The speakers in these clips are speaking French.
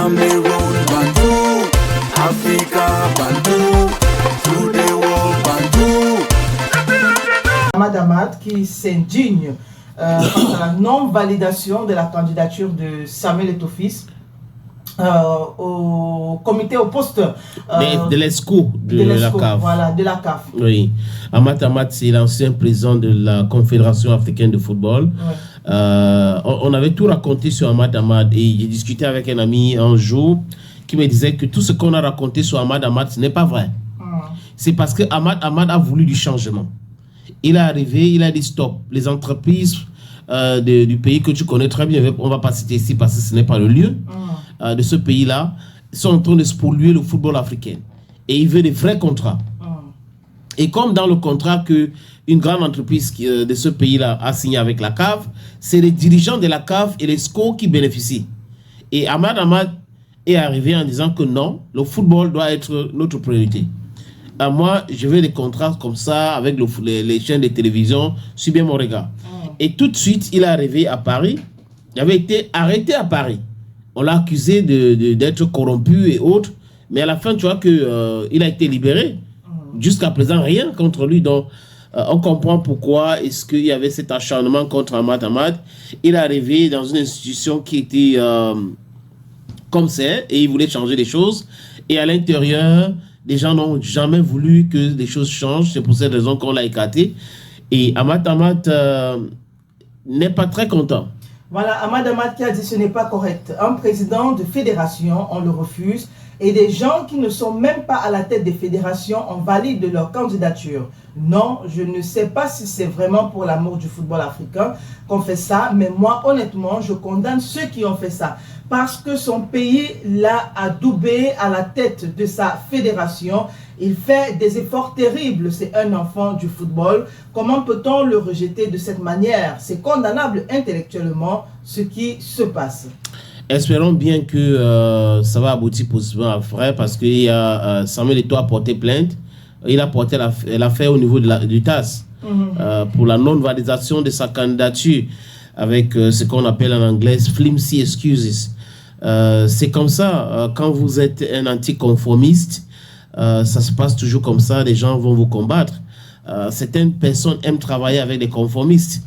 Cameroon, Bantou, Africa, Bantou, to the world, Bantou. Ahmad Ahmad qui s'indigne face à la non-validation de la candidature de Samuel Eto'o-Fils au comité, au poste de l'ESCO de la CAF. Voilà, de la CAF. Oui. Ahmad Ahmad, c'est l'ancien président de la Confédération africaine de football. Ouais. On avait tout raconté sur Ahmad Ahmad et j'ai discuté avec un ami un jour qui me disait que tout ce qu'on a raconté sur Ahmad Ahmad, ce n'est pas vrai. C'est parce que Ahmad Ahmad a voulu du changement. Il est arrivé, il a dit stop. Les entreprises du pays que tu connais très bien, on ne va pas citer ici parce que ce n'est pas le lieu de ce pays-là, sont en train de spolier le football africain. Et il veut des vrais contrats. Et comme dans le contrat qu'une grande entreprise de ce pays-là a signé avec la CAF, c'est les dirigeants de la CAF et les SCO qui bénéficient. Et Ahmad Ahmad est arrivé en disant que non, le football doit être notre priorité. Moi, je veux des contrats comme ça avec les chaînes de télévision, suis bien mon regard. Et tout de suite, il est arrivé à Paris. Il avait été arrêté à Paris. On l'a accusé d'être corrompu et autres. Mais à la fin, tu vois qu'il a été libéré. Jusqu'à présent, rien contre lui. Donc, on comprend pourquoi est-ce qu'il y avait cet acharnement contre Ahmad Ahmad. Il est arrivé dans une institution qui était comme c'est et il voulait changer les choses. Et à l'intérieur, les gens n'ont jamais voulu que les choses changent. C'est pour cette raison qu'on l'a écarté. Et Ahmad Ahmad n'est pas très content. Voilà, Ahmad Ahmad qui a dit ce n'est pas correct. Un président de fédération, on le refuse. Et des gens qui ne sont même pas à la tête des fédérations, on valide leur candidature. Non, je ne sais pas si c'est vraiment pour l'amour du football africain qu'on fait ça. Mais moi, honnêtement, je condamne ceux qui ont fait ça. Parce que son pays l'a adoubé à la tête de sa fédération. Il fait des efforts terribles. C'est un enfant du football. Comment peut-on le rejeter de cette manière? C'est condamnable intellectuellement ce qui se passe. Espérons bien que ça va aboutir positivement après parce que Samuel Eto'o a porté plainte. Il a porté l'affaire au niveau du TAS pour la non-validation de sa candidature avec ce qu'on appelle en anglais flimsy excuses. C'est comme ça, quand vous êtes un anticonformiste, ça se passe toujours comme ça, les gens vont vous combattre. Certaines personnes aiment travailler avec des conformistes.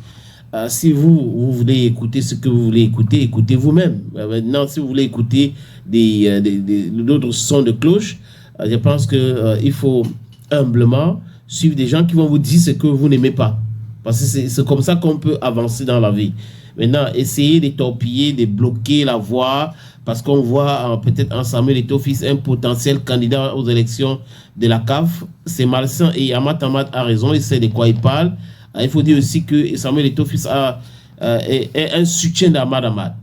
Si vous voulez écouter ce que vous voulez écouter, écoutez vous-même. Maintenant, si vous voulez écouter d'autres sons de cloche, je pense qu'il faut humblement suivre des gens qui vont vous dire ce que vous n'aimez pas. Parce que c'est comme ça qu'on peut avancer dans la vie. Maintenant, essayez de torpiller, de bloquer la voie, parce qu'on voit peut-être en Samuel Eto'o-Fils un potentiel candidat aux élections de la CAF. C'est malsain et Ahmad Ahmad a raison, il sait de quoi il parle. Il faut dire aussi que Samuel Eto'o-Fils est un soutien d'Ahmad Ahmad.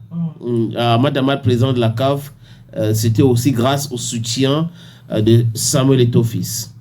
Ahmad Ahmad, président de la CAF, c'était aussi grâce au soutien de Samuel Eto'o-Fils.